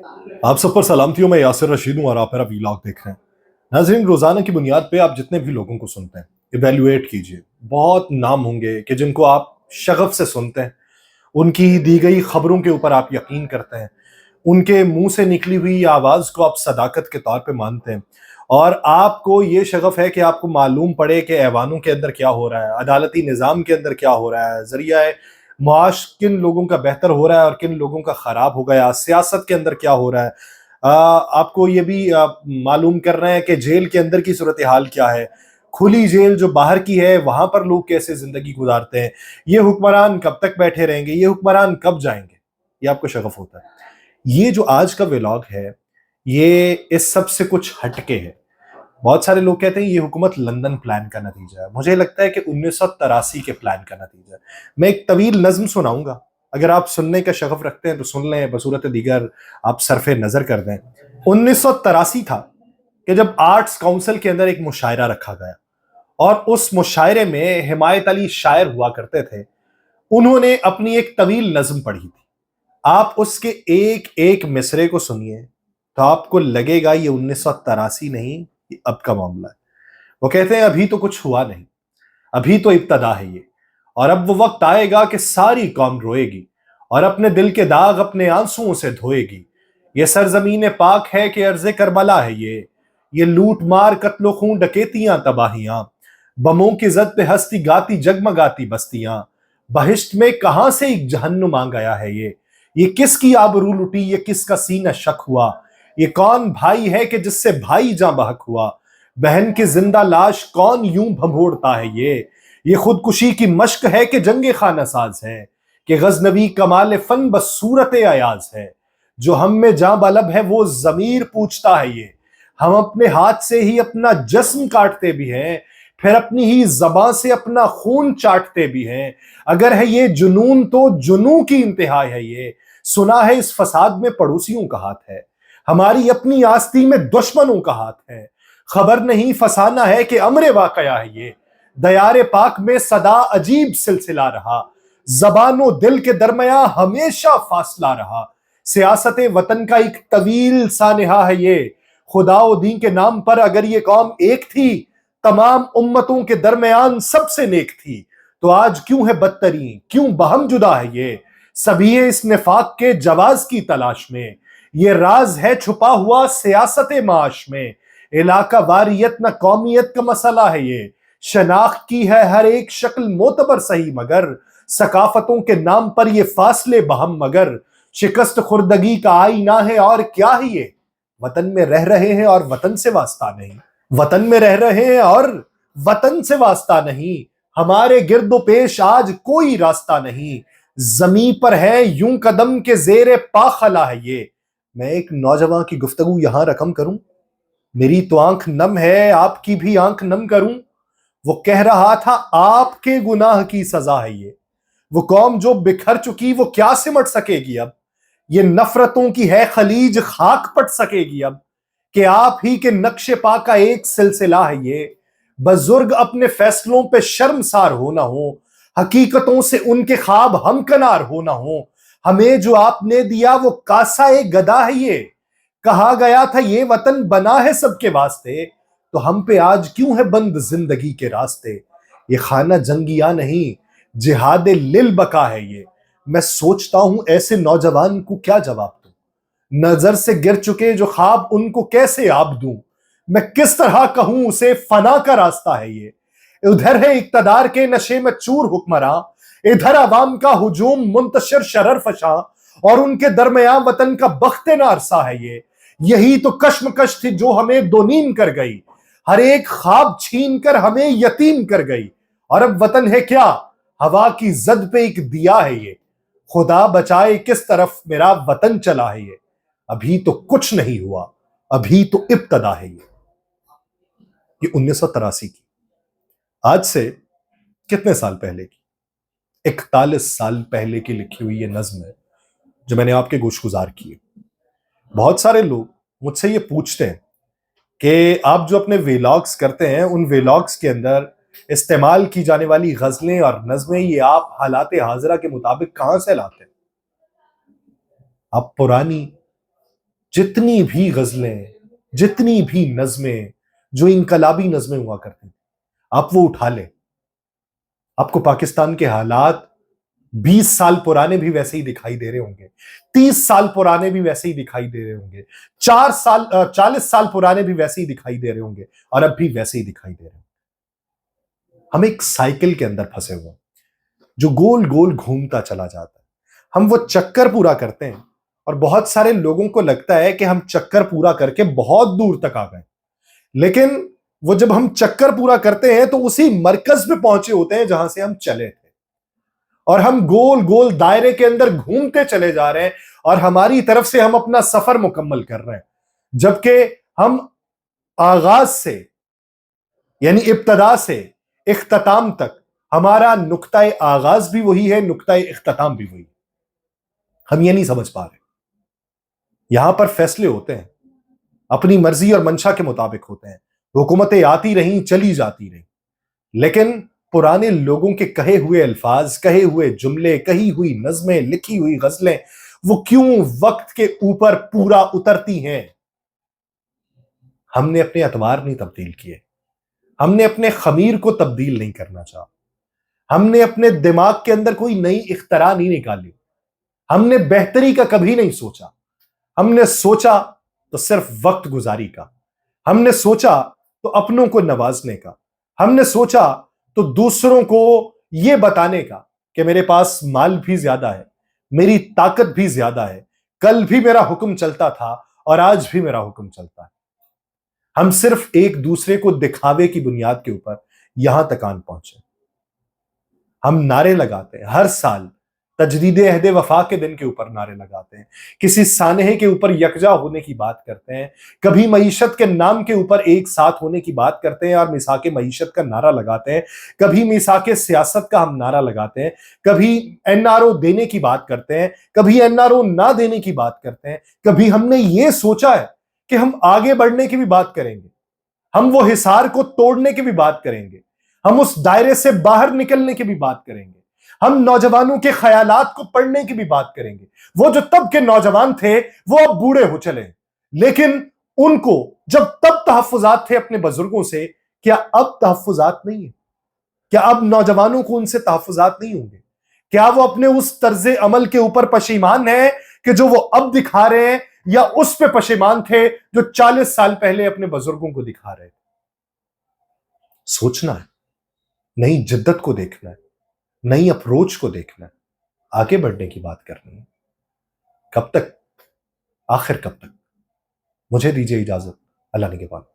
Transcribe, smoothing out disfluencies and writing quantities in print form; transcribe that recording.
आप सब पर सलामती हो। मैं यासिर रशीद हूँ और आप मेरा वीलॉग देख रहे हैं। नाज़रीन, रोजाना की बुनियाद पे आप जितने भी लोगों को सुनते हैं, इवेल्युएट कीजिए। बहुत नाम होंगे कि जिनको आप शगफ से सुनते हैं, उनकी दी गई खबरों के ऊपर आप यकीन करते हैं, उनके मुंह से निकली हुई आवाज को आप सदाकत के तौर पे मानते हैं, और आपको ये शगफ है कि आपको मालूम पड़े कि ऐवानों के अंदर क्या हो रहा है, अदालती निज़ाम के अंदर क्या हो रहा है, जरिया मुआश किन लोगों का बेहतर हो रहा है और किन लोगों का खराब हो गया, सियासत के अंदर क्या हो रहा है। आपको ये भी मालूम कर रहे हैं कि जेल के अंदर की सूरत हाल क्या है, खुली जेल जो बाहर की है वहां पर लोग कैसे जिंदगी गुजारते हैं, ये हुक्मरान कब तक बैठे रहेंगे, ये हुक्मरान कब जाएंगे, ये आपको शगफ होता है। ये जो आज का व्लॉग है, ये इस सब से कुछ हटके है। बहुत सारे लोग कहते हैं ये हुकूमत लंदन प्लान का नतीजा है। मुझे लगता है कि 1983 के प्लान का नतीजा है। मैं एक तवील नज्म सुनाऊंगा, अगर आप सुनने का शगफ रखते हैं तो सुन लें, बसूरत दीगर आप सरफे नजर कर दें। 1983 था कि जब आर्ट्स काउंसिल के अंदर एक मुशायरा रखा गया, और उस मुशायरे में हिमायत अली शायर हुआ करते थे। उन्होंने अपनी एक तवील नज्म पढ़ी थी। आप उसके एक एक मिसरे को सुनिए तो आपको लगेगा ये 1983 नहीं, ये अब का मामला है। वो कहते हैं अभी तो कुछ हुआ नहीं, अभी तो इब्तदा है ये, और अब वो वक्त आएगा कि सारी कौम रोएगी और अपने दिल के दाग अपने आंसुओं से धोएगी। ये सरजमीन पाक है कि अर्ज़े करबला है ये लूट मार कत्लो खून डकैतियां तबाहियां, बमों की जद पे हस्ती गाती जगमगाती बस्तियां, बहिश्त में कहां से एक जहन्नुम आ गया है ये किसकी आबरू लुटी, ये किसका सीना शक हुआ, ये कौन भाई है कि जिससे भाई जां बहक हुआ, बहन की जिंदा लाश कौन यूं भंभोड़ता है ये खुदकुशी की मश्क है कि जंगे खाना साज है, कि गजनवी कमाल फन बस सूरत अयाज है, जो हम में जां बलब है वो जमीर पूछता है ये, हम अपने हाथ से ही अपना जस्म काटते भी हैं, फिर अपनी ही जबां से अपना खून चाटते भी हैं। अगर है ये जुनून तो जुनू की इंतहा है ये, सुना है इस फसाद में पड़ोसियों का हाथ है, हमारी अपनी आस्ती में दुश्मनों का हाथ है, खबर नहीं फसाना है कि अमरे वाकया है ये, दयारे पाक में सदा अजीब सिलसिला रहा, जबानो दिल के दरमिया हमेशा फासला रहा, सियासत वतन का एक तवील सानिहा है ये, खुदा व दीन के नाम पर अगर ये कौम एक थी, तमाम उम्मतों के दरमियान सबसे नेक थी, तो आज क्यों है बदतरी, क्यों बहम जुदा है ये, सभी इस निफाक के जवाज की तलाश में, ये राज है छुपा हुआ सियासत माश में, इलाका वारियत न कौमियत का मसला है ये, शनाख्त की है हर एक शक्ल मोतबर सही मगर, सकाफतों के नाम पर ये फासले बहम मगर, शिकस्त खुर्दगी का आईना है और क्या है ये, वतन में रह रहे हैं और वतन से वास्ता नहीं, वतन में रह रहे हैं और वतन से वास्ता नहीं, हमारे गिरदो पेश आज कोई रास्ता नहीं, जमी पर है यूं कदम के जेरे पा खला है ये। मैं एक नौजवान की गुफ्तगू यहां रकम करूं, मेरी तो आंख नम है आपकी भी आंख नम करूं, वो कह रहा था आपके गुनाह की सजा है ये, वो कौम जो बिखर चुकी वो क्या सिमट सकेगी अब, ये नफरतों की है खलीज खाक पट सकेगी अब, कि आप ही के नक्शे पा का एक सिलसिला है ये, बुजुर्ग अपने फैसलों पे शर्मसार हो ना हो, हकीकतों से उनके ख्वाब हमकनार हो ना हो, हमें जो आपने दिया वो कासा ए गदा है ये, कहा गया था ये वतन बना है सबके वास्ते, तो हम पे आज क्यों है बंद जिंदगी के रास्ते, ये खाना जंगिया नहीं जिहाद लिल बका है ये। मैं सोचता हूं ऐसे नौजवान को क्या जवाब दूं, नजर से गिर चुके जो ख्वाब उनको कैसे आब दूं, मैं किस तरह कहूं उसे फना का रास्ता है ये, उधर है इक्तदार के नशे में चूर हुक्मरान, इधर अवाम का हुजूम मुंतशिर शरर फशा, और उनके दरमियान वतन का बख्ते नारसा है ये, यही तो कश्मकश थी जो हमें दो नीम कर गई, हर एक ख्वाब छीन कर हमें यतीम कर गई, और अब वतन है क्या, हवा की जद पे एक दिया है ये, खुदा बचाए किस तरफ मेरा वतन चला है ये, अभी तो कुछ नहीं हुआ, अभी तो इब्तदा है ये 1983 की, आज से कितने साल पहले की, 41 साल पहले की लिखी हुई ये नज्म है जो मैंने आपके गोशगुजार की है। बहुत सारे लोग मुझसे ये पूछते हैं कि आप जो अपने वेलॉग्स करते हैं उन वेलॉग्स के अंदर इस्तेमाल की जाने वाली गजलें और नज्में ये आप हालात हाजिरा के मुताबिक कहां से लाते हैं। आप पुरानी जितनी भी गजलें, जितनी भी नज़में, जो इनकलाबी नज़में हुआ करती थी, आप वो उठा लें, आपको पाकिस्तान के हालात 20 साल पुराने भी वैसे ही दिखाई दे रहे होंगे, 30 साल पुराने भी वैसे ही दिखाई दे रहे होंगे, 40 साल पुराने भी वैसे ही दिखाई दे रहे होंगे, और अब भी वैसे ही दिखाई दे रहे होंगे। हम एक साइकिल के अंदर फंसे हुए हैं, जो गोल गोल घूमता चला जाता है। हम वो चक्कर पूरा करते हैं, और बहुत सारे लोगों को लगता है कि हम चक्कर पूरा करके बहुत दूर तक आ गए, लेकिन वो जब हम चक्कर पूरा करते हैं तो उसी मरकज पे पहुंचे होते हैं जहां से हम चले थे, और हम गोल गोल दायरे के अंदर घूमते चले जा रहे हैं, और हमारी तरफ से हम अपना सफर मुकम्मल कर रहे हैं, जबकि हम आगाज से, यानी इब्तदा से इख्तिताम तक, हमारा नुक्ता आगाज भी वही है, नुक्ता इख्तिताम भी वही है। हम ये नहीं समझ पा रहे। यहां पर फैसले होते हैं, अपनी मर्जी और मंशा के मुताबिक होते हैं, हुकूमतें आती रहीं, चली जाती रहीं, लेकिन पुराने लोगों के कहे हुए अल्फाज, कहे हुए जुमले, कही हुई नज़में, लिखी हुई गजलें, वो क्यों वक्त के ऊपर पूरा उतरती हैं? हमने अपने अतवार नहीं तब्दील किए, हमने अपने खमीर को तब्दील नहीं करना चाहा, हमने अपने दिमाग के अंदर कोई नई इख्तरा नहीं निकाली, हमने बेहतरी का कभी नहीं सोचा। हमने सोचा तो सिर्फ वक्त गुजारी का, हमने सोचा तो अपनों को नवाजने का, हमने सोचा तो दूसरों को यह बताने का कि मेरे पास माल भी ज्यादा है, मेरी ताकत भी ज्यादा है, कल भी मेरा हुक्म चलता था और आज भी मेरा हुक्म चलता है। हम सिर्फ एक दूसरे को दिखावे की बुनियाद के ऊपर यहां तक आन पहुंचे। हम नारे लगाते हैं हर साल, तजदीद अहद वफा के दिन के ऊपर नारे लगाते हैं, किसी सानहे के ऊपर यकजा होने की बात करते हैं, कभी मईशत के नाम के ऊपर एक साथ होने की बात करते हैं और मिसाक मईशत का नारा लगाते हैं, कभी मिसाक सियासत का हम नारा लगाते हैं, कभी एनआरओ देने की बात करते हैं, कभी एनआरओ ना देने की बात करते हैं, कभी हमने ये सोचा है कि हम आगे बढ़ने की भी बात करेंगे, हम वो हिसार को तोड़ने की भी बात करेंगे, हम उस दायरे से बाहर निकलने की भी बात करेंगे, हम नौजवानों के ख्यालात को पढ़ने की भी बात करेंगे। वो जो तब के नौजवान थे वो अब बूढ़े हो चले, लेकिन उनको जब तब तहफ्फुजात थे अपने बुजुर्गों से, क्या अब तहफ्फुजात नहीं है? क्या अब नौजवानों को उनसे तहफ्फुजात नहीं होंगे? क्या वो अपने उस तर्ज अमल के ऊपर पशेमान है कि जो वो अब दिखा रहे हैं, या उस पे पशेमान थे जो 40 साल पहले अपने बुजुर्गों को दिखा रहे थे? सोचना है, नई जिद्दत को देखना है, नई अप्रोच को देखना है, आगे बढ़ने की बात करनी है। कब तक? आखिर कब तक? मुझे दीजिए इजाजत। अल्लाह ने के बाद।